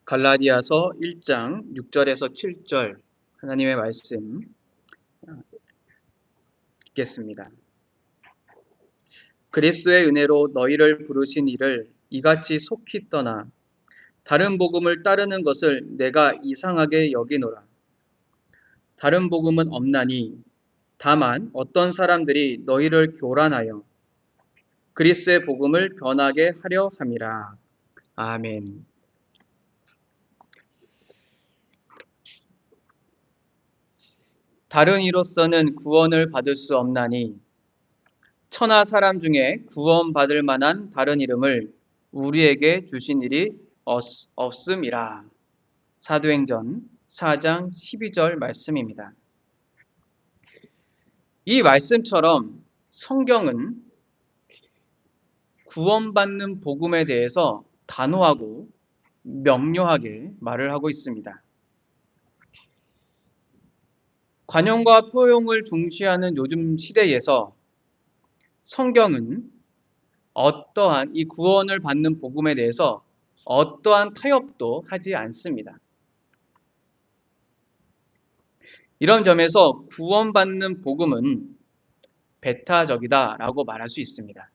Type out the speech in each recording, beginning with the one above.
갈라디아서 1장 6절에서 7절 하나님의 말씀 읽겠습니다. 그리스도의 은혜로 너희를 부르신 이를 이같이 속히 떠나 다른 복음을 따르는 것을 내가 이상하게 여기노라. 다른 복음은 없나니 다만 어떤 사람들이 너희를 교란하여 그리스도의 복음을 변하게 하려 함이라. 아멘. 다른 이로서는 구원을 받을 수 없나니 천하 사람 중에 구원받을 만한 다른 이름을 우리에게 주신 일이 없음이라. 사도행전 4장 12절 말씀입니다. 이 말씀처럼 성경은 구원받는 복음에 대해서 단호하고 명료하게 말을 하고 있습니다. 관용과 포용을 중시하는 요즘 시대에서 성경은 어떠한 이 구원을 받는 복음에 대해서 어떠한 타협도 하지 않습니다. 이런 점에서 구원받는 복음은 배타적이다라고 말할 수 있습니다.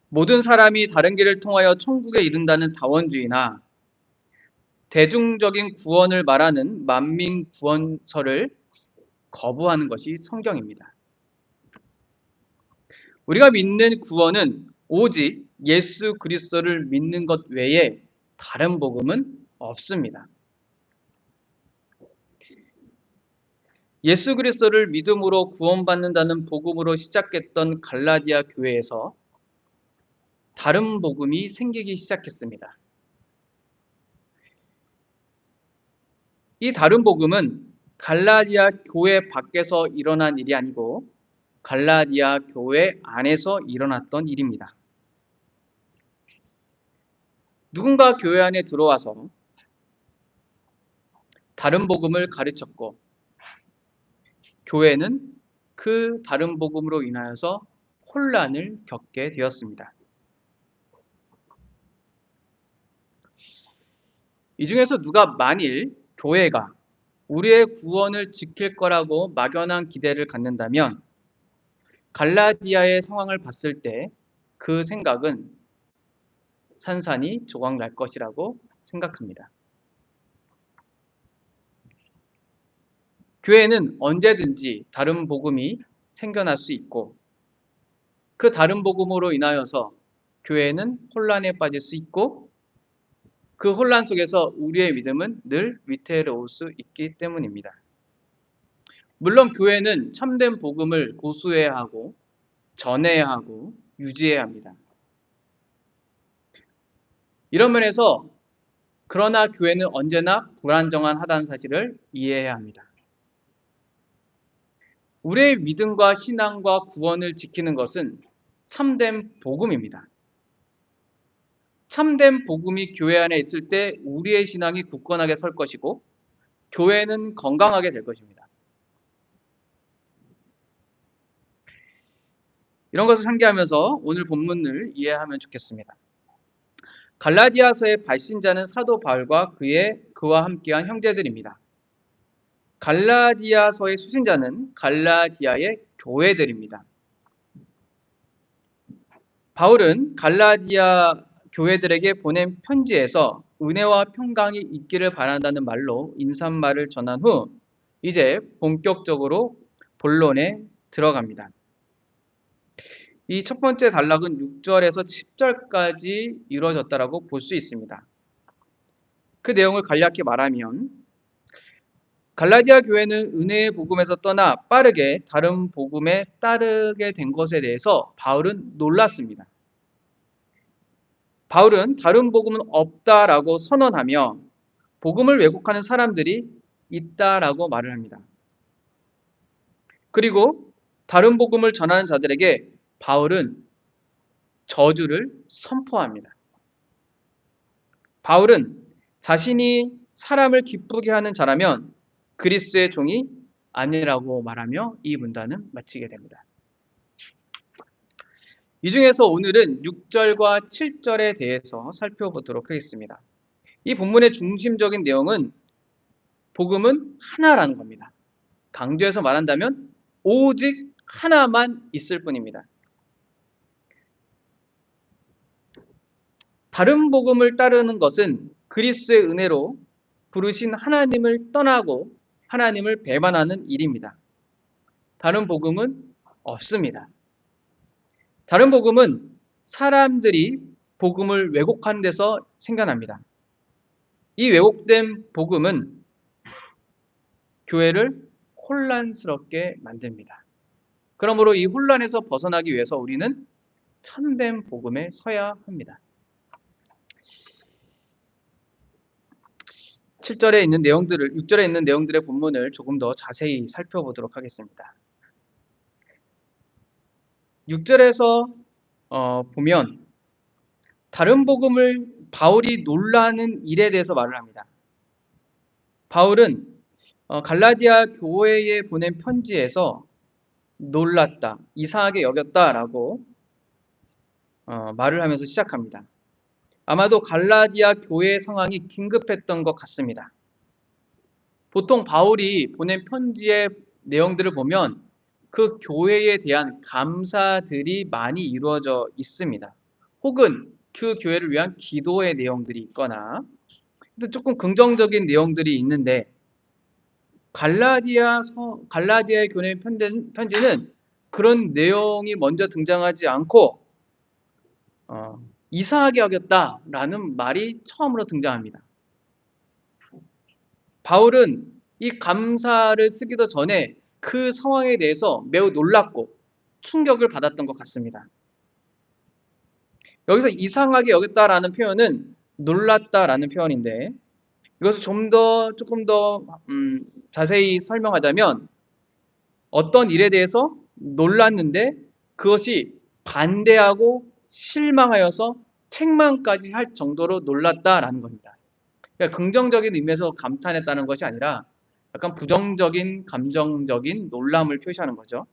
모든 사람이 다른 길을 통하여 천국에 이른다는 다원주의나 대중적인 구원을 말하는 만민 구원설을 거부하는 것이 성경입니다. 우리가 믿는 구원은 오직 예수 그리스도를 믿는 것 외에 다른 복음은 없습니다. 예수 그리스도를 믿음으로 구원받는다는 복음으로 시작했던 갈라디아 교회에서 다른 복음이 생기기 시작했습니다. 이 다른 복음은 갈라디아 교회 밖에서 일어난 일이 아니고 갈라디아 교회 안에서 일어났던 일입니다. 누군가 교회 안에 들어와서 다른 복음을 가르쳤고 교회는 그 다른 복음으로 인하여서 혼란을 겪게 되었습니다. 이 중에서 누가 만일 교회가 우리의 구원을 지킬 거라고 막연한 기대를 갖는다면 갈라디아의 상황을 봤을 때 그 생각은 산산이 조각날 것이라고 생각합니다. 교회는 언제든지 다른 복음이 생겨날 수 있고 그 다른 복음으로 인하여서 교회는 혼란에 빠질 수 있고 그 혼란 속에서 우리의 믿음은 늘 위태로울 수 있기 때문입니다. 물론 교회는 참된 복음을 고수해야 하고 전해야 하고 유지해야 합니다. 이런 면에서 그러나 교회는 언제나 불안정하다는 사실을 이해해야 합니다. 우리의 믿음과 신앙과 구원을 지키는 것은 참된 복음입니다. 참된 복음이 교회 안에 있을 때 우리의 신앙이 굳건하게 설 것이고 교회는 건강하게 될 것입니다. 이런 것을 상기하면서 오늘 본문을 이해하면 좋겠습니다. 갈라디아서의 발신자는 사도 바울과 그와 함께한 형제들입니다. 갈라디아서의 수신자는 갈라디아의 교회들입니다. 바울은 갈라디아 교회들에게 보낸 편지에서 은혜와 평강이 있기를 바란다는 말로 인사말을 전한 후 이제 본격적으로 본론에 들어갑니다. 이 첫 번째 단락은 6절에서 10절까지 이루어졌다라고 볼 수 있습니다. 그 내용을 간략히 말하면 갈라디아 교회는 은혜의 복음에서 떠나 빠르게 다른 복음에 따르게 된 것에 대해서 바울은 놀랐습니다. 바울은 다른 복음은 없다라고 선언하며 복음을 왜곡하는 사람들이 있다라고 말을 합니다. 그리고 다른 복음을 전하는 자들에게 바울은 저주를 선포합니다. 바울은 자신이 사람을 기쁘게 하는 자라면 그리스도의 종이 아니라고 말하며 이 문단은 마치게 됩니다. 이 중에서 오늘은 6절과 7절에 대해서 살펴보도록 하겠습니다. 이 본문의 중심적인 내용은 복음은 하나라는 겁니다. 강조해서 말한다면 오직 하나만 있을 뿐입니다. 다른 복음을 따르는 것은 그리스도의 은혜로 부르신 하나님을 떠나고 하나님을 배반하는 일입니다. 다른 복음은 없습니다. 다른 복음은 사람들이 복음을 왜곡하는 데서 생겨납니다. 이 왜곡된 복음은 교회를 혼란스럽게 만듭니다. 그러므로 이 혼란에서 벗어나기 위해서 우리는 참된 복음에 서야 합니다. 6절에 있는 내용들의 본문을 조금 더 자세히 살펴보도록 하겠습니다. 6절에서 보면 다른 복음을 바울이 놀라는 일에 대해서 말을 합니다. 바울은 갈라디아 교회에 보낸 편지에서 놀랐다, 이상하게 여겼다라고 말을 하면서 시작합니다. 아마도 갈라디아 교회의 상황이 긴급했던 것 같습니다. 보통 바울이 보낸 편지의 내용들을 보면 그 교회에 대한 감사들이 많이 이루어져 있습니다. 혹은 그 교회를 위한 기도의 내용들이 있거나 조금 긍정적인 내용들이 있는데 갈라디아의 교회 편지는 그런 내용이 먼저 등장하지 않고 이상하게 여겼다라는 말이 처음으로 등장합니다. 바울은 이 감사를 쓰기도 전에 그 상황에 대해서 매우 놀랍고 충격을 받았던 것 같습니다. 여기서 이상하게 여겼다라는 표현은 놀랐다라는 표현인데 이것을 조금 더 자세히 설명하자면 어떤 일에 대해서 놀랐는데 그것이 반대하고 실망하여서 책망까지 할 정도로 놀랐다라는 겁니다. 그러니까 긍정적인 의미에서 감탄했다는 것이 아니라 약간 부정적인 감정적인 놀람을 표시하는 거죠.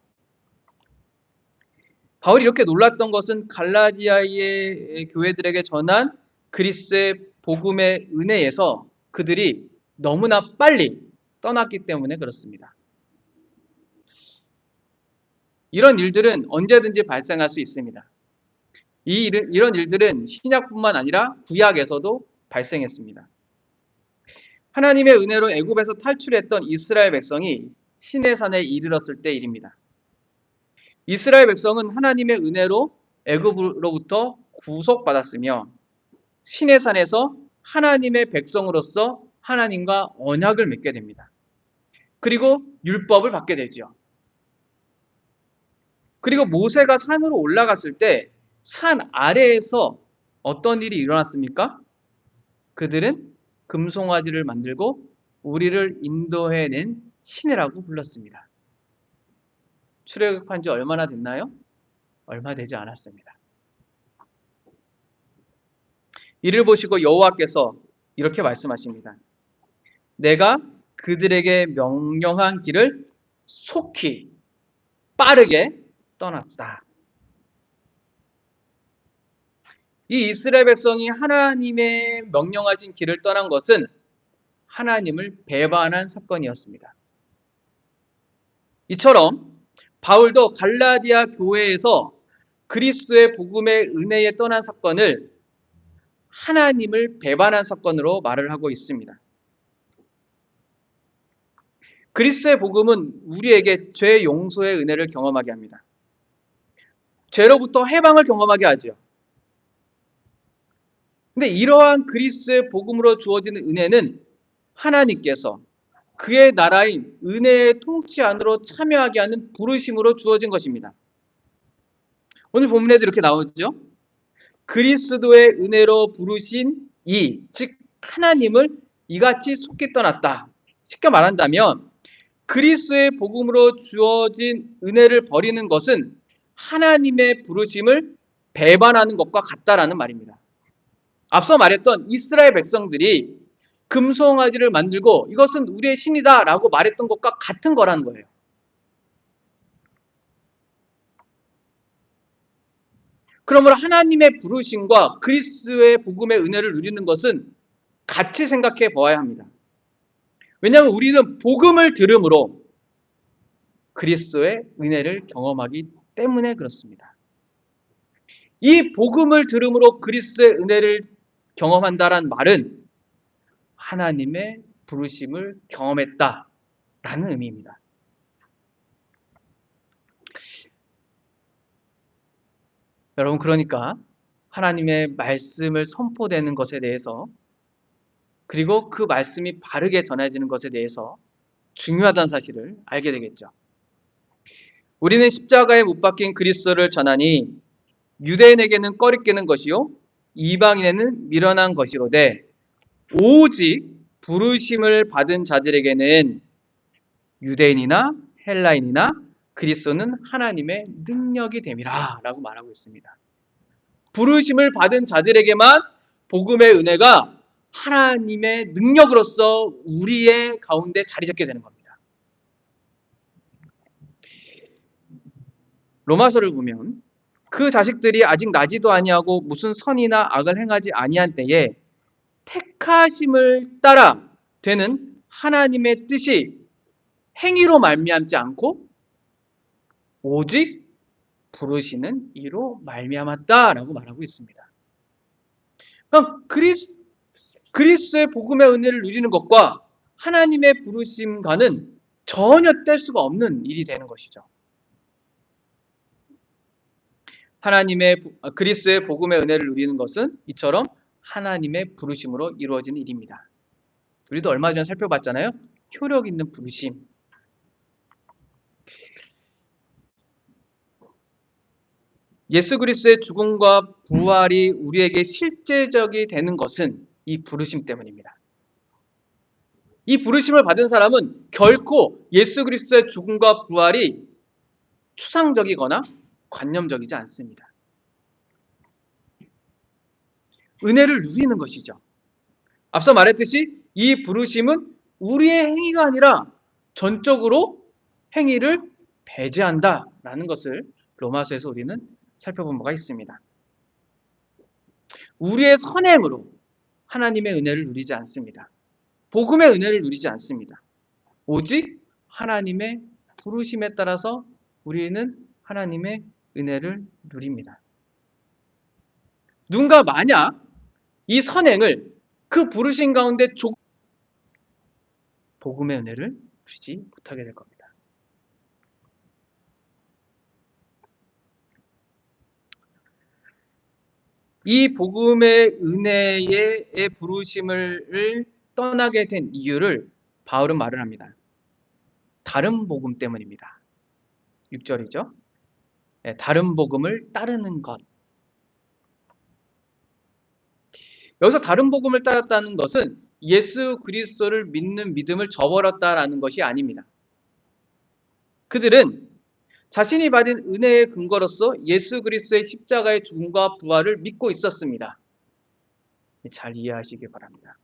바울이 이렇게 놀랐던 것은 갈라디아의 교회들에게 전한 그리스도의 복음의 은혜에서 그들이 너무나 빨리 떠났기 때문에 그렇습니다. 이런 일들은 언제든지 발생할 수 있습니다. 이런 일들은 신약뿐만 아니라 구약에서도 발생했습니다. 하나님의 은혜로 애굽에서 탈출했던 이스라엘 백성이 시내산에 이르렀을 때 일입니다. 이스라엘 백성은 하나님의 은혜로 애굽으로부터 구속받았으며 시내산에서 하나님의 백성으로서 하나님과 언약을 맺게 됩니다. 그리고 율법을 받게 되죠. 그리고 모세가 산으로 올라갔을 때 산 아래에서 어떤 일이 일어났습니까? 그들은 금송아지를 만들고 우리를 인도해낸 신이라고 불렀습니다. 출애굽한 지 얼마나 됐나요? 얼마 되지 않았습니다. 이를 보시고 여호와께서 이렇게 말씀하십니다. 내가 그들에게 명령한 길을 속히 빠르게 떠났다. 이 이스라엘 백성이 하나님의 명령하신 길을 떠난 것은 하나님을 배반한 사건이었습니다. 이처럼 바울도 갈라디아 교회에서 그리스도의 복음의 은혜에 떠난 사건을 하나님을 배반한 사건으로 말을 하고 있습니다. 그리스도의 복음은 우리에게 죄 용서의 은혜를 경험하게 합니다. 죄로부터 해방을 경험하게 하죠. 근데 이러한 그리스도의 복음으로 주어지는 은혜는 하나님께서 그의 나라인 은혜의 통치 안으로 참여하게 하는 부르심으로 주어진 것입니다. 오늘 본문에도 이렇게 나오죠. 그리스도의 은혜로 부르신 즉 하나님을 이같이 속히 떠났다. 쉽게 말한다면 그리스도의 복음으로 주어진 은혜를 버리는 것은 하나님의 부르심을 배반하는 것과 같다라는 말입니다. 앞서 말했던 이스라엘 백성들이 금송아지를 만들고 이것은 우리의 신이다라고 말했던 것과 같은 거라는 거예요. 그러므로 하나님의 부르심과 그리스도의 복음의 은혜를 누리는 것은 같이 생각해 보아야 합니다. 왜냐하면 우리는 복음을 들음으로 그리스도의 은혜를 경험하기 때문에 그렇습니다. 이 복음을 들음으로 그리스도의 은혜를 경험한다란 말은 하나님의 부르심을 경험했다라는 의미입니다. 여러분, 그러니까 하나님의 말씀을 선포되는 것에 대해서, 그리고 그 말씀이 바르게 전해지는 것에 대해서 중요하다는 사실을 알게 되겠죠. 우리는 십자가에 못 박힌 그리스도를 전하니 유대인에게는 꺼리끼는 것이요 이방인에는 미련한 것이로되 오직 부르심을 받은 자들에게는 유대인이나 헬라인이나 그리스도는 하나님의 능력이 됨이라 라고 말하고 있습니다. 부르심을 받은 자들에게만 복음의 은혜가 하나님의 능력으로서 우리의 가운데 자리 잡게 되는 겁니다. 로마서를 보면 그 자식들이 아직 나지도 아니하고 무슨 선이나 악을 행하지 아니한 때에 택하심을 따라 되는 하나님의 뜻이 행위로 말미암지 않고 오직 부르시는 이로 말미암았다라고 말하고 있습니다. 그럼 그리스도의 복음의 은혜를 누리는 것과 하나님의 부르심과는 전혀 뗄 수가 없는 일이 되는 것이죠. 그리스도의 복음의 은혜를 누리는 것은 이처럼 하나님의 부르심으로 이루어지는 일입니다. 우리도 얼마 전에 살펴봤잖아요. 효력 있는 부르심. 예수 그리스도의 죽음과 부활이 우리에게 실제적이 되는 것은 이 부르심 때문입니다. 이 부르심을 받은 사람은 결코 예수 그리스도의 죽음과 부활이 추상적이거나 관념적이지 않습니다. 은혜를 누리는 것이죠. 앞서 말했듯이 이 부르심은 우리의 행위가 아니라 전적으로 행위를 배제한다라는 것을 로마서에서 우리는 살펴본 바가 있습니다. 우리의 선행으로 하나님의 은혜를 누리지 않습니다. 복음의 은혜를 누리지 않습니다. 오직 하나님의 부르심에 따라서 우리는 하나님의 은혜를 누립니다. 누군가 만약 이 선행을 그 부르심 가운데 복음의 은혜를 누리지 못하게 될 겁니다. 이 복음의 은혜의 부르심을 떠나게 된 이유를 바울은 말을 합니다. 다른 복음 때문입니다. 6절이죠. 다른 복음을 따르는 것. 여기서 다른 복음을 따랐다는 것은 예수 그리스도를 믿는 믿음을 저버렸다라는 것이 아닙니다. 그들은 자신이 받은 은혜의 근거로서 예수 그리스도의 십자가의 죽음과 부활을 믿고 있었습니다. 잘 이해하시기 바랍니다.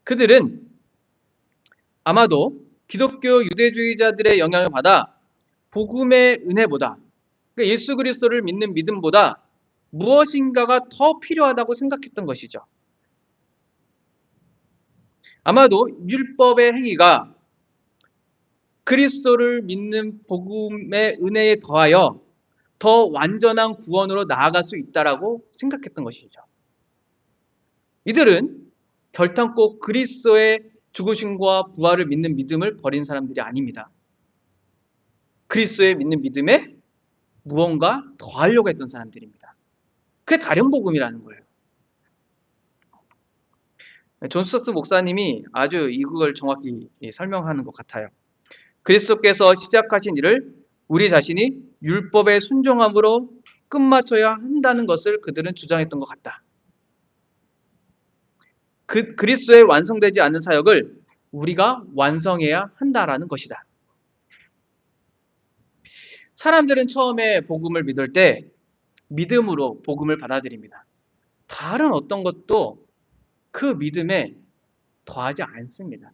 그들은 아마도 기독교 유대주의자들의 영향을 받아 복음의 은혜보다, 그러니까 예수 그리스도를 믿는 믿음보다 무엇인가가 더 필요하다고 생각했던 것이죠. 아마도 율법의 행위가 그리스도를 믿는 복음의 은혜에 더하여 더 완전한 구원으로 나아갈 수 있다라고 생각했던 것이죠. 이들은 결탄코 그리스도의 죽으심과 부활을 믿는 믿음을 버린 사람들이 아닙니다. 그리스도의 믿는 믿음에 무언가 더하려고 했던 사람들입니다. 그게 다른 복음이라는 거예요. 존 스토츠 목사님이 아주 이걸 정확히 설명하는 것 같아요. 그리스도께서 시작하신 일을 우리 자신이 율법의 순종함으로 끝마쳐야 한다는 것을 그들은 주장했던 것 같다. 그리스도의 완성되지 않은 사역을 우리가 완성해야 한다라는 것이다. 사람들은 처음에 복음을 믿을 때 믿음으로 복음을 받아들입니다. 다른 어떤 것도 그 믿음에 더하지 않습니다.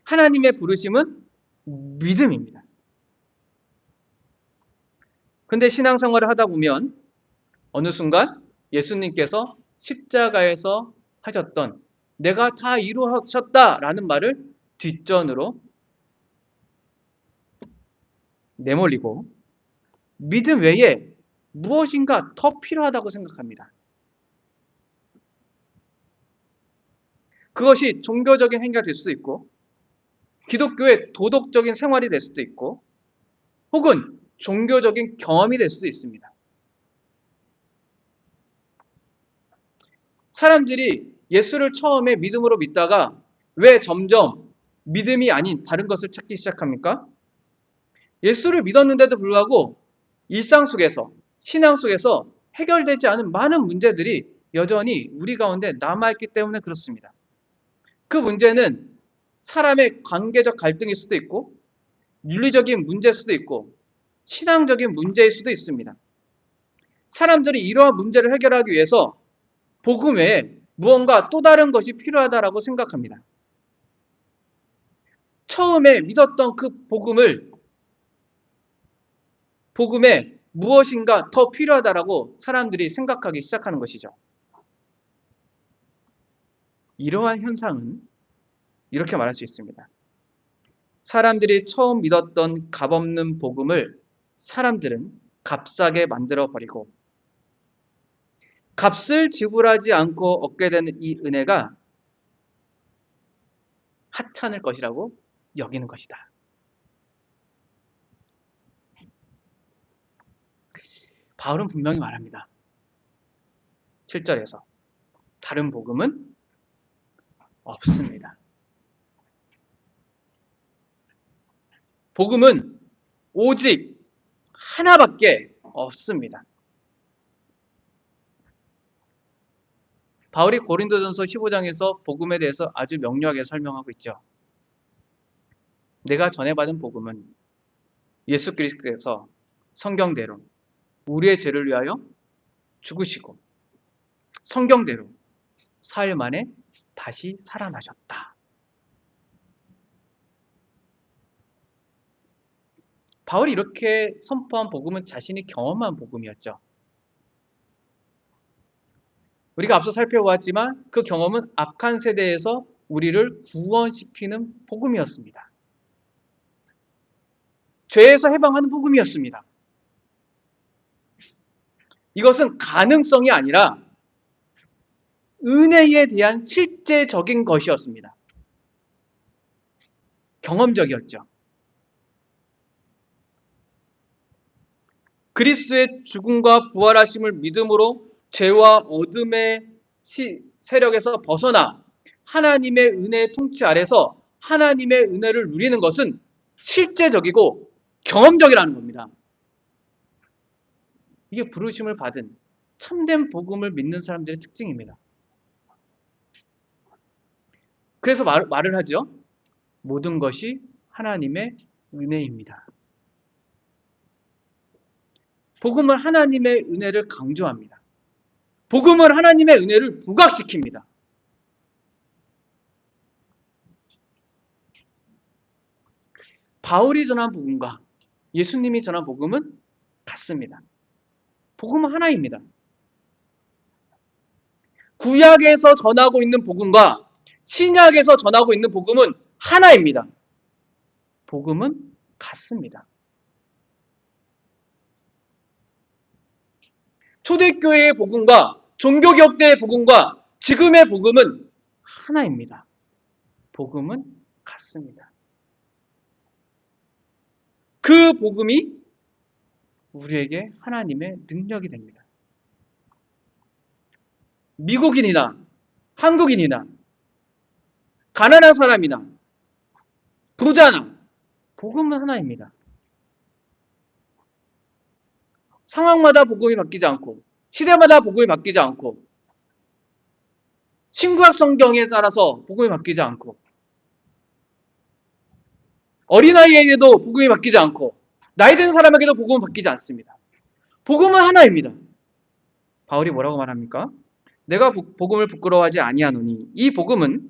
하나님의 부르심은 믿음입니다. 그런데 신앙생활을 하다 보면 어느 순간 예수님께서 십자가에서 하셨던 내가 다 이루셨다라는 말을 뒷전으로 내몰리고 믿음 외에 무엇인가 더 필요하다고 생각합니다. 그것이 종교적인 행위가 될 수도 있고 기독교의 도덕적인 생활이 될 수도 있고 혹은 종교적인 경험이 될 수도 있습니다. 사람들이 예수를 처음에 믿음으로 믿다가 왜 점점 믿음이 아닌 다른 것을 찾기 시작합니까? 예수를 믿었는데도 불구하고 일상 속에서, 신앙 속에서 해결되지 않은 많은 문제들이 여전히 우리 가운데 남아있기 때문에 그렇습니다. 그 문제는 사람의 관계적 갈등일 수도 있고 윤리적인 문제일 수도 있고 신앙적인 문제일 수도 있습니다. 사람들이 이러한 문제를 해결하기 위해서 복음 외에 무언가 또 다른 것이 필요하다라고 생각합니다. 처음에 믿었던 그 복음에 무엇인가 더 필요하다라고 사람들이 생각하기 시작하는 것이죠. 이러한 현상은 이렇게 말할 수 있습니다. 사람들이 처음 믿었던 값없는 복음을 사람들은 값싸게 만들어 버리고 값을 지불하지 않고 얻게 되는 이 은혜가 하찮을 것이라고 여기는 것이다. 바울은 분명히 말합니다. 7절에서 다른 복음은 없습니다. 복음은 오직 하나밖에 없습니다. 바울이 고린도전서 15장에서 복음에 대해서 아주 명료하게 설명하고 있죠. 내가 전해받은 복음은 예수 그리스도께서 성경대로 우리의 죄를 위하여 죽으시고 성경대로 사흘 만에 다시 살아나셨다. 바울이 이렇게 선포한 복음은 자신이 경험한 복음이었죠. 우리가 앞서 살펴보았지만 그 경험은 악한 세대에서 우리를 구원시키는 복음이었습니다. 죄에서 해방하는 복음이었습니다. 이것은 가능성이 아니라 은혜에 대한 실제적인 것이었습니다. 경험적이었죠. 그리스도의 죽음과 부활하심을 믿음으로 죄와 어둠의 세력에서 벗어나 하나님의 은혜의 통치 아래서 하나님의 은혜를 누리는 것은 실제적이고 경험적이라는 겁니다. 이게 부르심을 받은 참된 복음을 믿는 사람들의 특징입니다. 그래서 말을 하죠. 모든 것이 하나님의 은혜입니다. 복음은 하나님의 은혜를 강조합니다. 복음은 하나님의 은혜를 부각시킵니다. 바울이 전한 복음과 예수님이 전한 복음은 같습니다. 복음은 하나입니다. 구약에서 전하고 있는 복음과 신약에서 전하고 있는 복음은 하나입니다. 복음은 같습니다. 초대교회의 복음과 종교개혁 때의 복음과 지금의 복음은 하나입니다. 복음은 같습니다. 그 복음이 우리에게 하나님의 능력이 됩니다. 미국인이나 한국인이나 가난한 사람이나 부자나 복음은 하나입니다. 상황마다 복음이 바뀌지 않고 시대마다 복음이 바뀌지 않고 신구약 성경에 따라서 복음이 바뀌지 않고 어린아이에게도 복음이 바뀌지 않고 나이든 사람에게도 복음은 바뀌지 않습니다. 복음은 하나입니다. 바울이 뭐라고 말합니까? 내가 복음을 부끄러워하지 아니하노니 이 복음은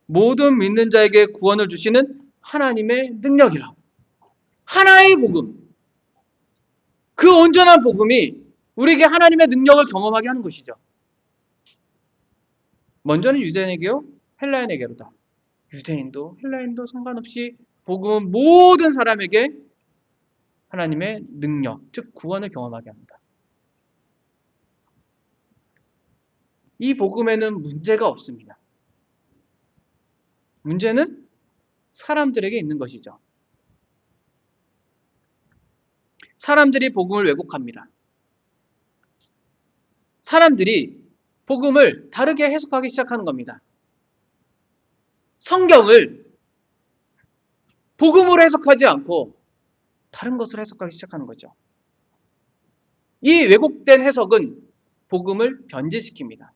모든 믿는 자에게 구원을 주시는 하나님의 능력이라. 하나의 복음. 그 온전한 복음이 우리에게 하나님의 능력을 경험하게 하는 것이죠. 먼저는 유대인에게요, 헬라인에게로다. 유대인도 헬라인도 상관없이 복음은 모든 사람에게 하나님의 능력, 즉 구원을 경험하게 합니다. 이 복음에는 문제가 없습니다. 문제는 사람들에게 있는 것이죠. 사람들이 복음을 왜곡합니다. 사람들이 복음을 다르게 해석하기 시작하는 겁니다. 성경을 복음으로 해석하지 않고 다른 것으로 해석하기 시작하는 거죠. 이 왜곡된 해석은 복음을 변질시킵니다.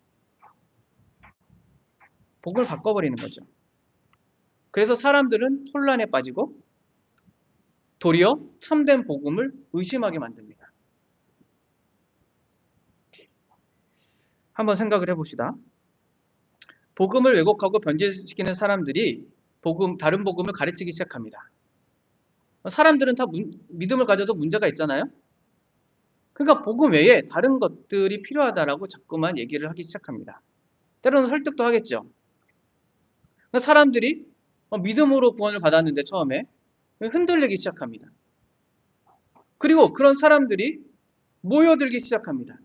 복음을 바꿔버리는 거죠. 그래서 사람들은 혼란에 빠지고 도리어 참된 복음을 의심하게 만듭니다. 한번 생각을 해봅시다. 복음을 왜곡하고 변질시키는 사람들이 다른 복음을 가르치기 시작합니다. 사람들은 다 믿음을 가져도 문제가 있잖아요. 그러니까 복음 외에 다른 것들이 필요하다라고 자꾸만 얘기를 하기 시작합니다. 때로는 설득도 하겠죠. 그러니까 사람들이 믿음으로 구원을 받았는데 처음에 흔들리기 시작합니다. 그리고 그런 사람들이 모여들기 시작합니다.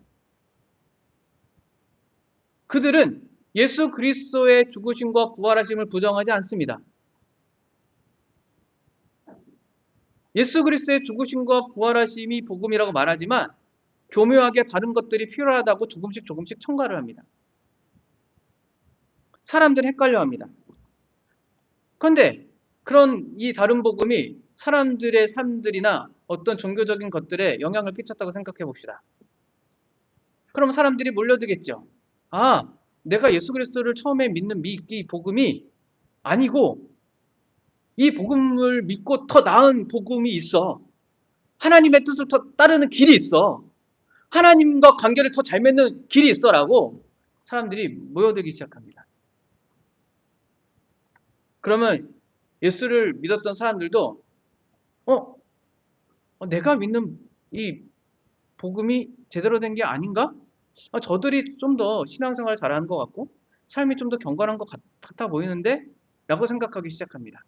그들은 예수 그리스도의 죽으심과 부활하심을 부정하지 않습니다. 예수 그리스도의 죽으심과 부활하심이 복음이라고 말하지만 교묘하게 다른 것들이 필요하다고 조금씩 첨가를 합니다. 사람들은 헷갈려합니다. 그런데 그런 이 다른 복음이 사람들의 삶들이나 어떤 종교적인 것들에 영향을 끼쳤다고 생각해 봅시다. 그럼 사람들이 몰려들겠죠. 아, 내가 예수 그리스도를 처음에 믿는 이 복음이 아니고 이 복음을 믿고 더 나은 복음이 있어. 하나님의 뜻을 더 따르는 길이 있어. 하나님과 관계를 더 잘 맺는 길이 있어라고 사람들이 모여들기 시작합니다. 그러면 예수를 믿었던 사람들도 내가 믿는 이 복음이 제대로 된 게 아닌가? 저들이 좀 더 신앙생활 잘하는 것 같고 삶이 좀 더 경건한 것 같아 보이는데? 라고 생각하기 시작합니다.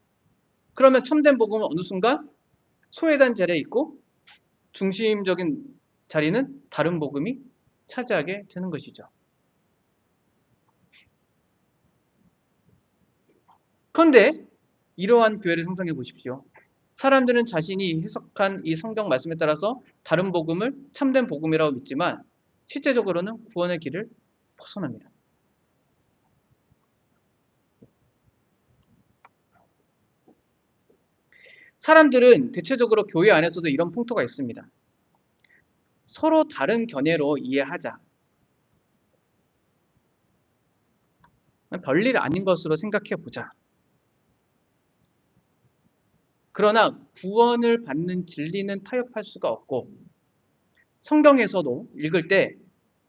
그러면 참된 복음은 어느 순간 소외된 자리에 있고 중심적인 자리는 다른 복음이 차지하게 되는 것이죠. 그런데 이러한 교회를 상상해 보십시오. 사람들은 자신이 해석한 이 성경 말씀에 따라서 다른 복음을 참된 복음이라고 믿지만 실제적으로는 구원의 길을 벗어납니다. 사람들은 대체적으로 교회 안에서도 이런 풍토가 있습니다. 서로 다른 견해로 이해하자. 별일 아닌 것으로 생각해 보자. 그러나 구원을 받는 진리는 타협할 수가 없고 성경에서도 읽을 때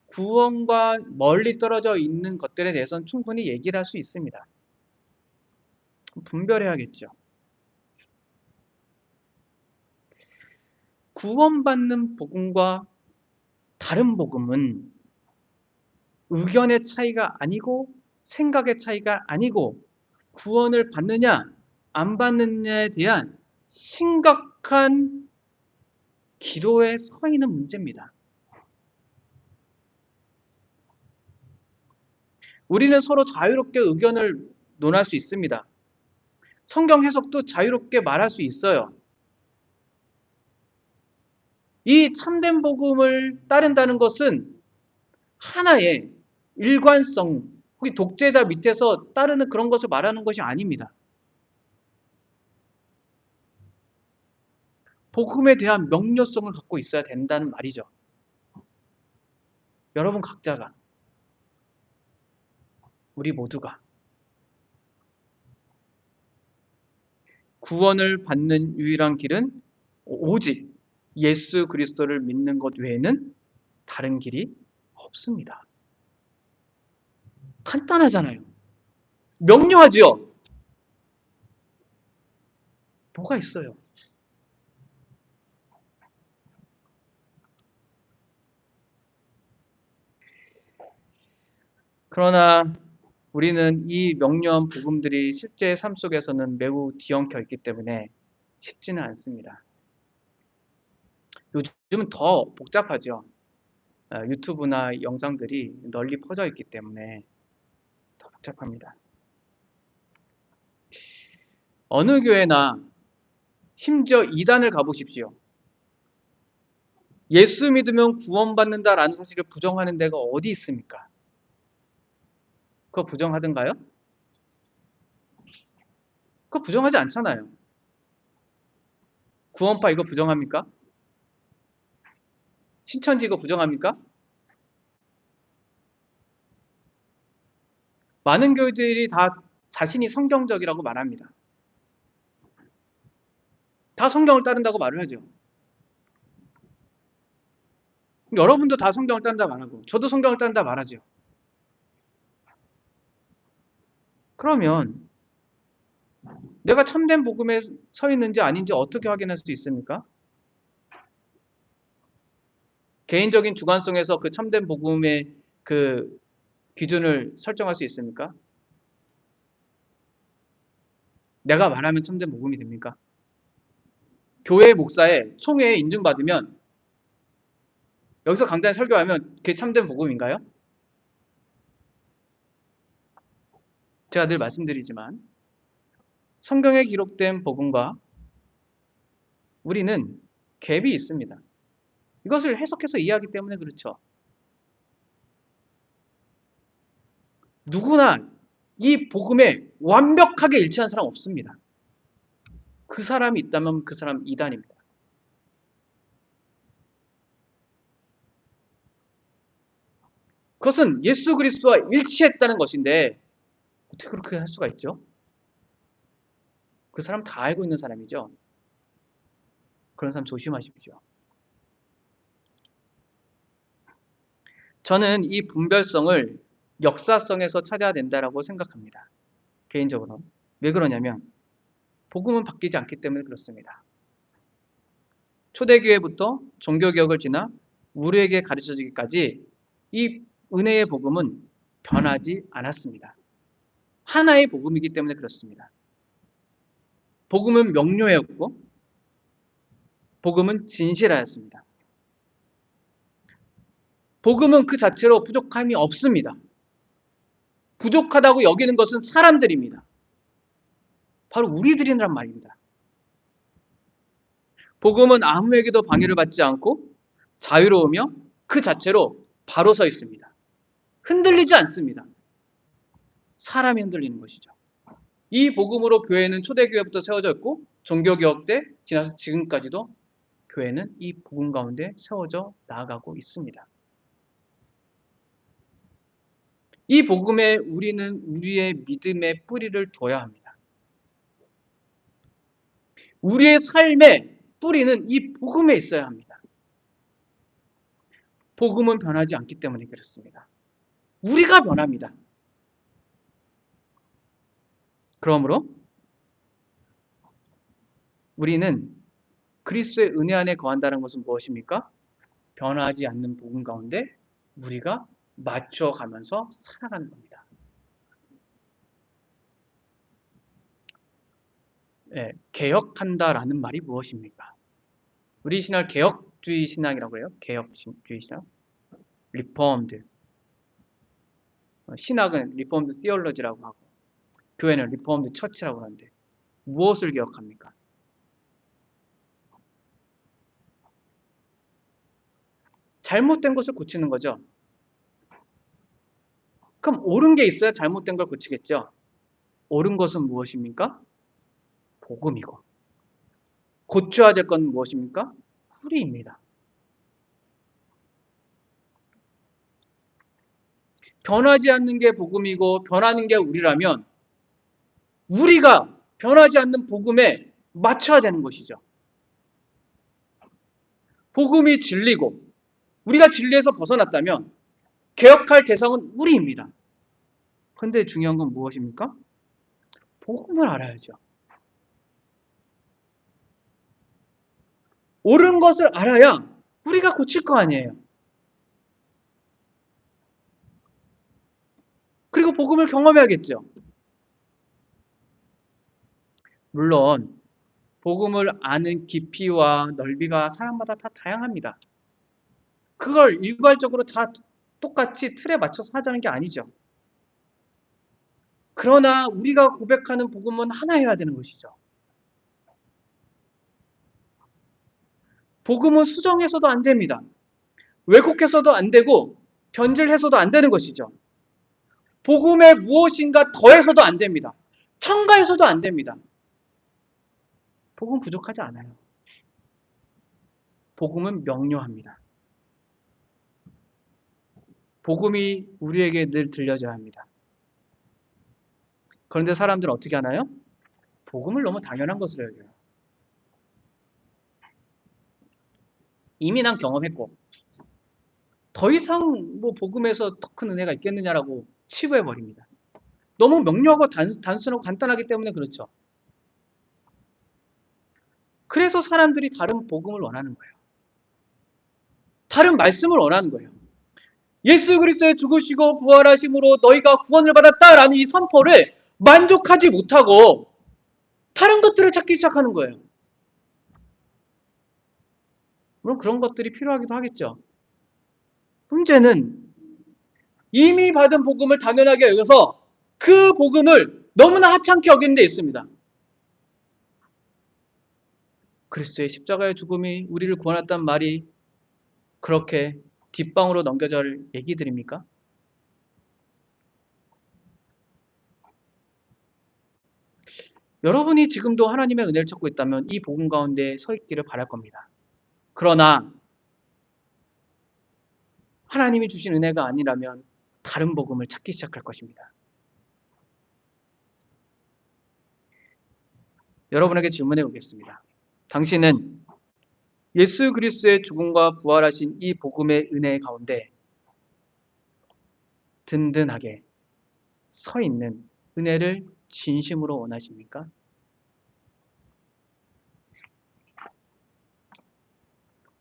구원과 멀리 떨어져 있는 것들에 대해서는 충분히 얘기를 할 수 있습니다. 분별해야겠죠. 구원받는 복음과 다른 복음은 의견의 차이가 아니고 생각의 차이가 아니고 구원을 받느냐 안 받느냐에 대한 심각한 기로에 서 있는 문제입니다. 우리는 서로 자유롭게 의견을 논할 수 있습니다. 성경 해석도 자유롭게 말할 수 있어요. 이 참된 복음을 따른다는 것은 하나의 일관성, 혹은 독재자 밑에서 따르는 그런 것을 말하는 것이 아닙니다. 복음에 대한 명료성을 갖고 있어야 된다는 말이죠. 여러분 각자가, 우리 모두가 구원을 받는 유일한 길은 오직 예수 그리스도를 믿는 것 외에는 다른 길이 없습니다. 간단하잖아요. 명료하지요. 뭐가 있어요? 그러나 우리는 이 명료한 복음들이 실제 삶 속에서는 매우 뒤엉켜 있기 때문에 쉽지는 않습니다. 요즘은 더 복잡하죠. 유튜브나 영상들이 널리 퍼져 있기 때문에 더 복잡합니다. 어느 교회나 심지어 이단을 가보십시오. 예수 믿으면 구원받는다라는 사실을 부정하는 데가 어디 있습니까? 그거 부정하던가요? 그거 부정하지 않잖아요. 구원파 이거 부정합니까? 신천지 이거 부정합니까? 많은 교회들이 다 자신이 성경적이라고 말합니다. 다 성경을 따른다고 말을 하죠. 여러분도 다 성경을 따른다 말하고 저도 성경을 따른다 말하죠. 그러면 내가 참된 복음에 서 있는지 아닌지 어떻게 확인할 수 있습니까? 개인적인 주관성에서 그 참된 복음의 그 기준을 설정할 수 있습니까? 내가 말하면 참된 복음이 됩니까? 교회 목사의 총회에 인증받으면 여기서 강단에 설교하면 그게 참된 복음인가요? 제가 늘 말씀드리지만 성경에 기록된 복음과 우리는 갭이 있습니다. 이것을 해석해서 이해하기 때문에 그렇죠. 누구나 이 복음에 완벽하게 일치한 사람 없습니다. 그 사람이 있다면 그 사람 이단입니다. 그것은 예수 그리스도와 일치했다는 것인데 어떻게 그렇게 할 수가 있죠? 그 사람 다 알고 있는 사람이죠. 그런 사람 조심하십시오. 저는 이 분별성을 역사성에서 찾아야 된다고 생각합니다. 개인적으로. 왜 그러냐면 복음은 바뀌지 않기 때문에 그렇습니다. 초대교회부터 종교개혁을 지나 우리에게 가르쳐지기까지 이 은혜의 복음은 변하지 않았습니다. 하나의 복음이기 때문에 그렇습니다. 복음은 명료했고 복음은 진실하였습니다. 복음은 그 자체로 부족함이 없습니다. 부족하다고 여기는 것은 사람들입니다. 바로 우리들이란 말입니다. 복음은 아무에게도 방해를 받지 않고 자유로우며 그 자체로 바로 서 있습니다. 흔들리지 않습니다. 사람이 흔들리는 것이죠. 이 복음으로 교회는 초대교회부터 세워져 있고 종교개혁 때 지나서 지금까지도 교회는 이 복음 가운데 세워져 나아가고 있습니다. 이 복음에 우리는 우리의 믿음의 뿌리를 둬야 합니다. 우리의 삶의 뿌리는 이 복음에 있어야 합니다. 복음은 변하지 않기 때문에 그렇습니다. 우리가 변합니다. 그러므로 우리는 그리스도의 은혜 안에 거한다는 것은 무엇입니까? 변하지 않는 복음 가운데 우리가 맞춰가면서 살아가는 겁니다. 개혁한다라는 말이 무엇입니까? 우리 신앙을 개혁주의 신앙이라고 해요. 개혁주의 신앙. 리폼드. 신학은 리폼드 시올로지라고 하고 교회는 리폼드 처치라고 하는데 무엇을 개혁합니까? 잘못된 것을 고치는 거죠. 그럼 옳은 게 있어야 잘못된 걸 고치겠죠. 옳은 것은 무엇입니까? 복음이고 고쳐야 될 건 무엇입니까? 뿌리입니다. 변하지 않는 게 복음이고 변하는 게 우리라면 우리가 변하지 않는 복음에 맞춰야 되는 것이죠. 복음이 진리고 우리가 진리에서 벗어났다면 개혁할 대상은 우리입니다. 그런데 중요한 건 무엇입니까? 복음을 알아야죠. 옳은 것을 알아야 우리가 고칠 거 아니에요. 그 복음을 경험해야겠죠. 물론 복음을 아는 깊이와 넓이가 사람마다 다 다양합니다. 그걸 일괄적으로 다 똑같이 틀에 맞춰서 하자는 게 아니죠. 그러나 우리가 고백하는 복음은 하나여야 되는 것이죠. 복음은 수정해서도 안 됩니다. 왜곡해서도 안 되고 변질해서도 안 되는 것이죠. 복음에 무엇인가 더해서도 안 됩니다. 첨가해서도 안 됩니다. 복음은 부족하지 않아요. 복음은 명료합니다. 복음이 우리에게 늘 들려져야 합니다. 그런데 사람들은 어떻게 하나요? 복음을 너무 당연한 것으로 여겨요. 이미 난 경험했고 더 이상 뭐 복음에서 더 큰 은혜가 있겠느냐라고 치부해 버립니다. 너무 명료하고 단순하고 간단하기 때문에 그렇죠. 그래서 사람들이 다른 복음을 원하는 거예요. 다른 말씀을 원하는 거예요. 예수 그리스도의 죽으시고 부활하심으로 너희가 구원을 받았다라는 이 선포를 만족하지 못하고 다른 것들을 찾기 시작하는 거예요. 물론 그런 것들이 필요하기도 하겠죠. 문제는 이미 받은 복음을 당연하게 여겨서 그 복음을 너무나 하찮게 여기는 데 있습니다. 그리스도의 십자가의 죽음이 우리를 구원했다는 말이 그렇게 뒷방으로 넘겨질 얘기들입니까? 여러분이 지금도 하나님의 은혜를 찾고 있다면 이 복음 가운데 서 있기를 바랄 겁니다. 그러나 하나님이 주신 은혜가 아니라면 다른 복음을 찾기 시작할 것입니다. 여러분에게 질문해 보겠습니다. 당신은 예수 그리스도의 죽음과 부활하신 이 복음의 은혜 가운데 든든하게 서 있는 은혜를 진심으로 원하십니까?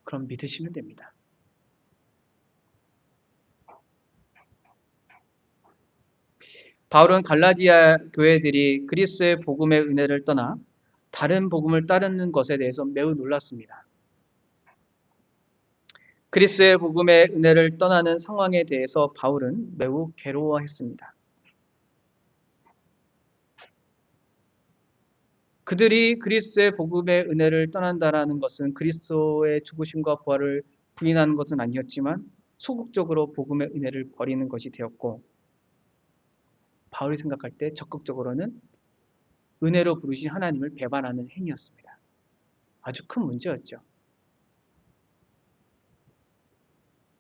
그럼 믿으시면 됩니다. 바울은 갈라디아 교회들이 그리스도의 복음의 은혜를 떠나 다른 복음을 따르는 것에 대해서 매우 놀랐습니다. 그리스도의 복음의 은혜를 떠나는 상황에 대해서 바울은 매우 괴로워했습니다. 그들이 그리스도의 복음의 은혜를 떠난다라는 것은 그리스도의 죽으심과 부활을 부인하는 것은 아니었지만 소극적으로 복음의 은혜를 버리는 것이 되었고, 바울이 생각할 때 적극적으로는 은혜로 부르신 하나님을 배반하는 행위였습니다. 아주 큰 문제였죠.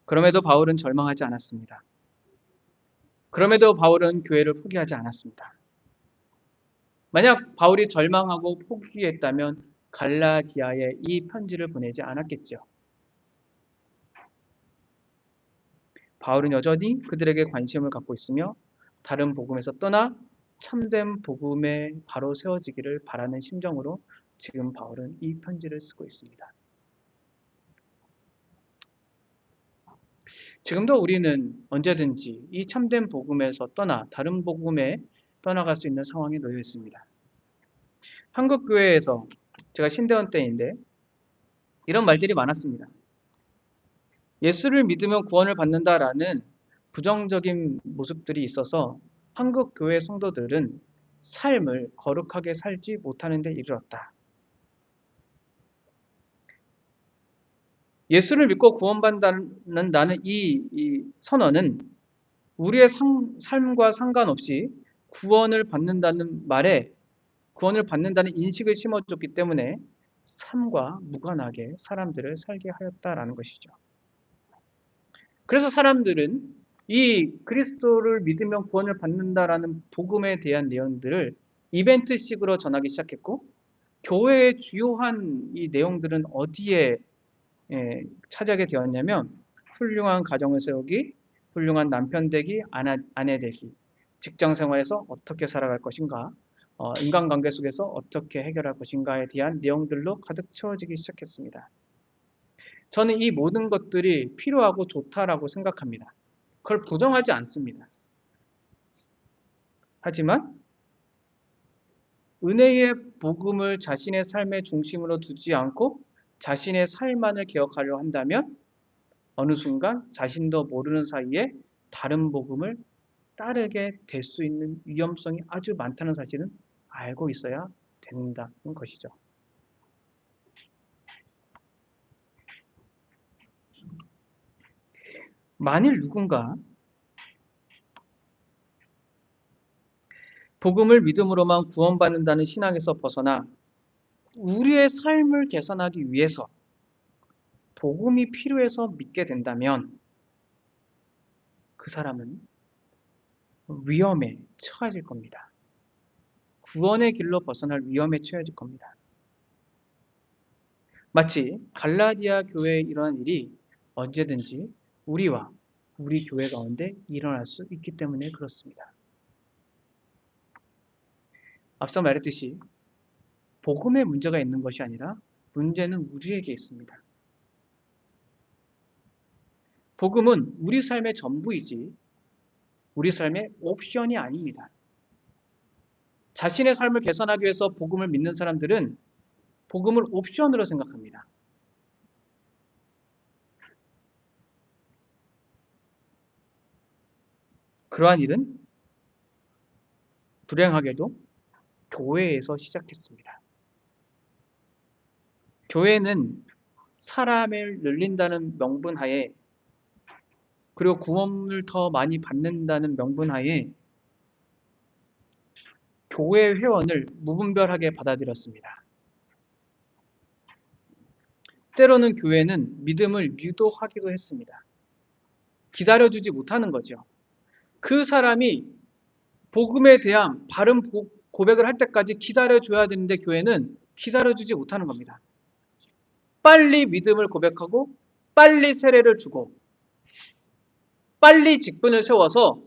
그럼에도 바울은 절망하지 않았습니다. 그럼에도 바울은 교회를 포기하지 않았습니다. 만약 바울이 절망하고 포기했다면 갈라디아에 이 편지를 보내지 않았겠죠. 바울은 여전히 그들에게 관심을 갖고 있으며 다른 복음에서 떠나 참된 복음에 바로 세워지기를 바라는 심정으로 지금 바울은 이 편지를 쓰고 있습니다. 지금도 우리는 언제든지 이 참된 복음에서 떠나 다른 복음에 떠나갈 수 있는 상황에 놓여 있습니다. 한국 교회에서 제가 신대원 때인데 이런 말들이 많았습니다. 예수를 믿으면 구원을 받는다라는 부정적인 모습들이 있어서 한국 교회 성도들은 삶을 거룩하게 살지 못하는 데 이르렀다. 예수를 믿고 구원받는다는 이 선언은 우리의 삶과 상관없이 구원을 받는다는 말에 구원을 받는다는 인식을 심어줬기 때문에 삶과 무관하게 사람들을 살게 하였다라는 것이죠. 그래서 사람들은 이 그리스도를 믿으면 구원을 받는다라는 복음에 대한 내용들을 이벤트식으로 전하기 시작했고, 교회의 주요한 이 내용들은 어디에 차지하게 되었냐면 훌륭한 가정을 세우기, 훌륭한 남편 되기, 아내 되기, 직장 생활에서 어떻게 살아갈 것인가, 인간관계 속에서 어떻게 해결할 것인가에 대한 내용들로 가득 채워지기 시작했습니다. 저는 이 모든 것들이 필요하고 좋다라고 생각합니다. 그걸 부정하지 않습니다. 하지만 은혜의 복음을 자신의 삶의 중심으로 두지 않고 자신의 삶만을 개혁하려 한다면 어느 순간 자신도 모르는 사이에 다른 복음을 따르게 될 수 있는 위험성이 아주 많다는 사실은 알고 있어야 된다는 것이죠. 만일 누군가 복음을 믿음으로만 구원받는다는 신앙에서 벗어나 우리의 삶을 개선하기 위해서 복음이 필요해서 믿게 된다면 그 사람은 위험에 처해질 겁니다. 구원의 길로 벗어날 위험에 처해질 겁니다. 마치 갈라디아 교회에 일어난 일이 언제든지 우리와 우리 교회 가운데 일어날 수 있기 때문에 그렇습니다. 앞서 말했듯이 복음에 문제가 있는 것이 아니라 문제는 우리에게 있습니다. 복음은 우리 삶의 전부이지 우리 삶의 옵션이 아닙니다. 자신의 삶을 개선하기 위해서 복음을 믿는 사람들은 복음을 옵션으로 생각합니다. 그러한 일은 불행하게도 교회에서 시작했습니다. 교회는 사람을 늘린다는 명분하에 그리고 구원을 더 많이 받는다는 명분하에 교회 회원을 무분별하게 받아들였습니다. 때로는 교회는 믿음을 유도하기도 했습니다. 기다려주지 못하는 거죠. 그 사람이 복음에 대한 바른 고백을 할 때까지 기다려줘야 되는데 교회는 기다려주지 못하는 겁니다. 빨리 믿음을 고백하고 빨리 세례를 주고 빨리 직분을 세워서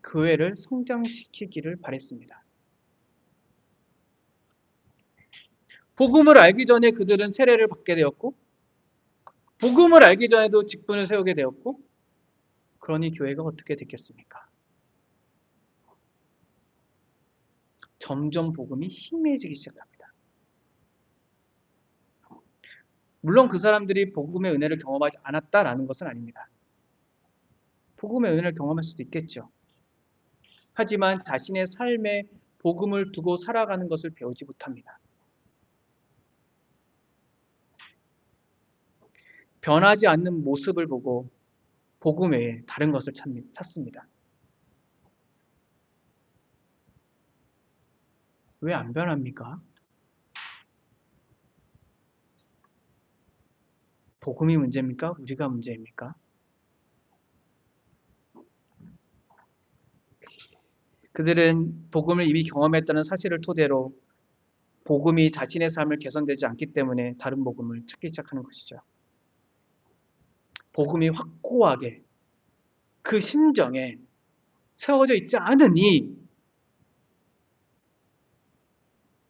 교회를 성장시키기를 바랬습니다. 복음을 알기 전에 그들은 세례를 받게 되었고 복음을 알기 전에도 직분을 세우게 되었고 그러니 교회가 어떻게 됐겠습니까? 점점 복음이 희미해지기 시작합니다. 물론 그 사람들이 복음의 은혜를 경험하지 않았다라는 것은 아닙니다. 복음의 은혜를 경험할 수도 있겠죠. 하지만 자신의 삶에 복음을 두고 살아가는 것을 배우지 못합니다. 변하지 않는 모습을 보고 복음 외에 다른 것을 찾습니다. 왜 안 변합니까? 복음이 문제입니까? 우리가 문제입니까? 그들은 복음을 이미 경험했다는 사실을 토대로 복음이 자신의 삶을 개선되지 않기 때문에 다른 복음을 찾기 시작하는 것이죠. 복음이 확고하게 그 심정에 세워져 있지 않으니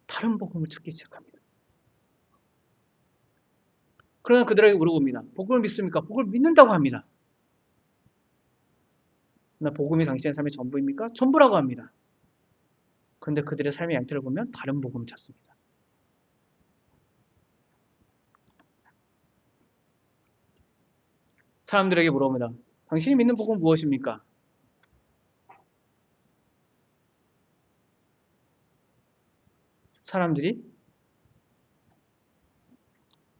다른 복음을 찾기 시작합니다. 그러나 그들에게 물어봅니다. 복음을 믿습니까? 복음을 믿는다고 합니다. 그러나 복음이 당신의 삶의 전부입니까? 전부라고 합니다. 그런데 그들의 삶의 양태를 보면 다른 복음을 찾습니다. 사람들에게 물어봅니다. 당신이 믿는 복음은 무엇입니까? 사람들이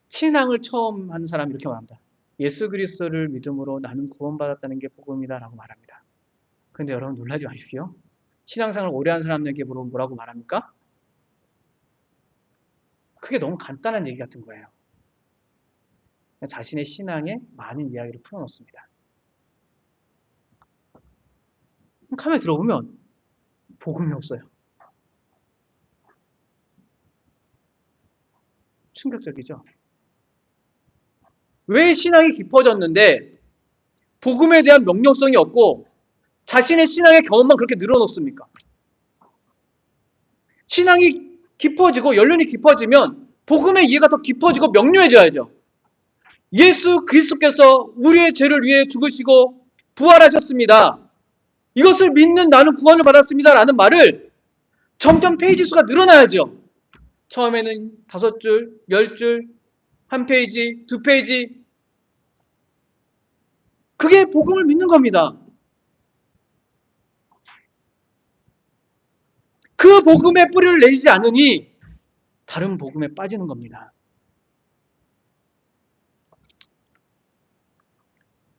신앙을 처음 하는 사람이 이렇게 말합니다. 예수 그리스도를 믿음으로 나는 구원받았다는 게 복음이다라고 말합니다. 그런데 여러분 놀라지 마십시오. 신앙생활을 오래 한 사람에게 물어보면 뭐라고 말합니까? 그게 너무 간단한 얘기 같은 거예요. 자신의 신앙에 많은 이야기를 풀어놓습니다. 가만히 들어보면 복음이 없어요. 충격적이죠? 왜 신앙이 깊어졌는데 복음에 대한 명령성이 없고 자신의 신앙의 경험만 그렇게 늘어놓습니까? 신앙이 깊어지고 연륜이 깊어지면 복음의 이해가 더 깊어지고 명료해져야죠. 예수 그리스도께서 우리의 죄를 위해 죽으시고 부활하셨습니다. 이것을 믿는 나는 구원을 받았습니다 라는 말을 점점 페이지 수가 늘어나야죠. 처음에는 5줄, 10줄, 한 페이지, 2페이지. 그게 복음을 믿는 겁니다. 그 복음의 뿌리를 내리지 않으니 다른 복음에 빠지는 겁니다.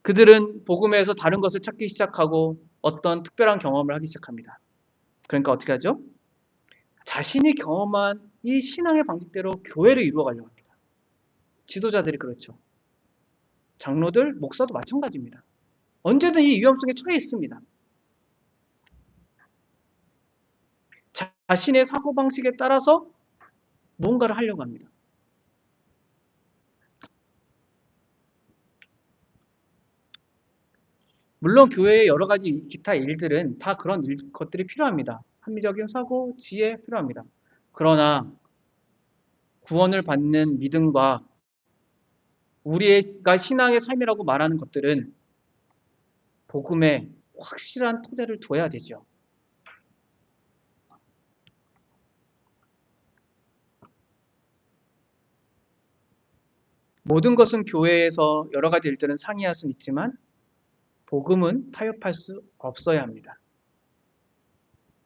그들은 복음에서 다른 것을 찾기 시작하고 어떤 특별한 경험을 하기 시작합니다. 그러니까 어떻게 하죠? 자신이 경험한 이 신앙의 방식대로 교회를 이루어가려고 합니다. 지도자들이 그렇죠. 장로들, 목사도 마찬가지입니다. 언제든 이 위험성에 처해 있습니다. 자신의 사고방식에 따라서 뭔가를 하려고 합니다. 물론 교회의 여러 가지 기타 일들은 다 그런 것들이 필요합니다. 합리적인 사고, 지혜 필요합니다. 그러나 구원을 받는 믿음과 우리가 신앙의 삶이라고 말하는 것들은 복음에 확실한 토대를 둬야 되죠. 모든 것은 교회에서 여러 가지 일들은 상의할 수는 있지만 복음은 타협할 수 없어야 합니다.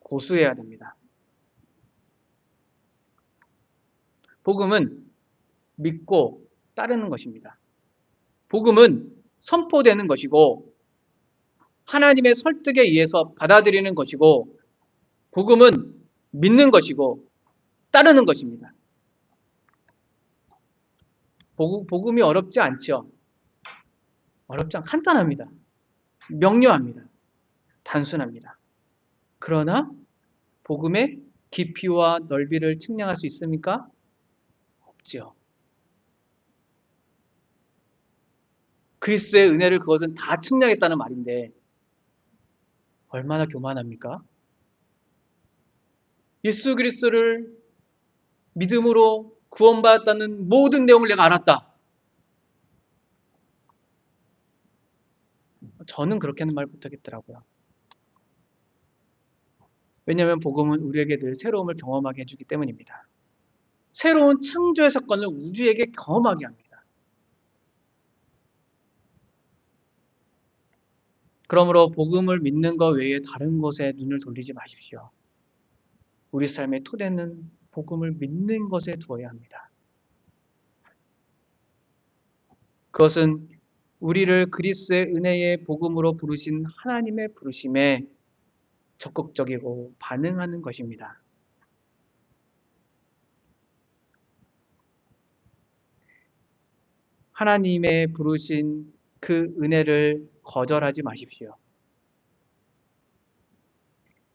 고수해야 됩니다. 복음은 믿고 따르는 것입니다. 복음은 선포되는 것이고 하나님의 설득에 의해서 받아들이는 것이고 복음은 믿는 것이고 따르는 것입니다. 복음이 어렵지 않죠. 간단합니다. 명료합니다. 단순합니다. 그러나 복음의 깊이와 넓이를 측량할 수 있습니까? 없지요. 그리스도의 은혜를 그것은 다 측량했다는 말인데 얼마나 교만합니까? 예수 그리스도를 믿음으로 구원받았다는 모든 내용을 내가 알았다. 저는 그렇게는 말 못하겠더라고요. 왜냐하면 복음은 우리에게 늘 새로움을 경험하게 해주기 때문입니다. 새로운 창조의 사건을 우주에게 경험하게 합니다. 그러므로 복음을 믿는 것 외에 다른 것에 눈을 돌리지 마십시오. 우리 삶의 토대는 복음을 믿는 것에 두어야 합니다. 그것은 우리를 그리스도의 은혜의 복음으로 부르신 하나님의 부르심에 적극적이고 반응하는 것입니다. 하나님의 부르신 그 은혜를 거절하지 마십시오.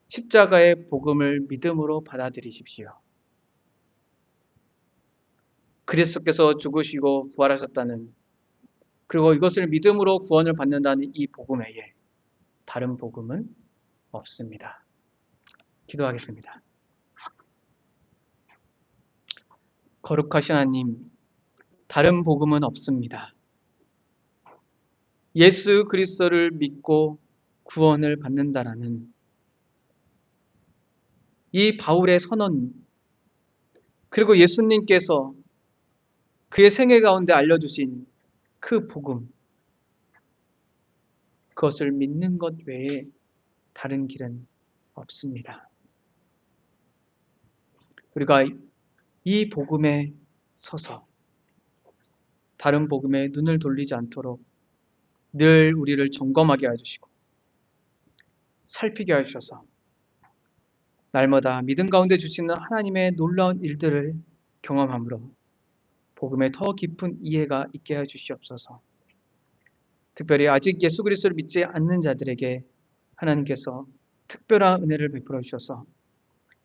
십자가의 복음을 믿음으로 받아들이십시오. 그리스도께서 죽으시고 부활하셨다는, 그리고 이것을 믿음으로 구원을 받는다는 이 복음 외에 다른 복음은 없습니다. 기도하겠습니다. 거룩하신 하나님, 다른 복음은 없습니다. 예수 그리스도를 믿고 구원을 받는다라는 이 바울의 선언, 그리고 예수님께서 그의 생애 가운데 알려주신 그 복음, 그것을 믿는 것 외에 다른 길은 없습니다. 우리가 이 복음에 서서 다른 복음에 눈을 돌리지 않도록 늘 우리를 점검하게 해주시고 살피게 해주셔서 날마다 믿음 가운데 주시는 하나님의 놀라운 일들을 경험함으로 복음의 더 깊은 이해가 있게 해주시옵소서. 특별히 아직 예수 그리스도를 믿지 않는 자들에게 하나님께서 특별한 은혜를 베풀어 주셔서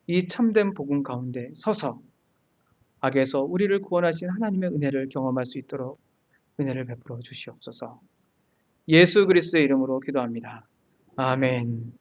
이 참된 복음 가운데 서서 악에서 우리를 구원하신 하나님의 은혜를 경험할 수 있도록 은혜를 베풀어 주시옵소서. 예수 그리스도의 이름으로 기도합니다. 아멘.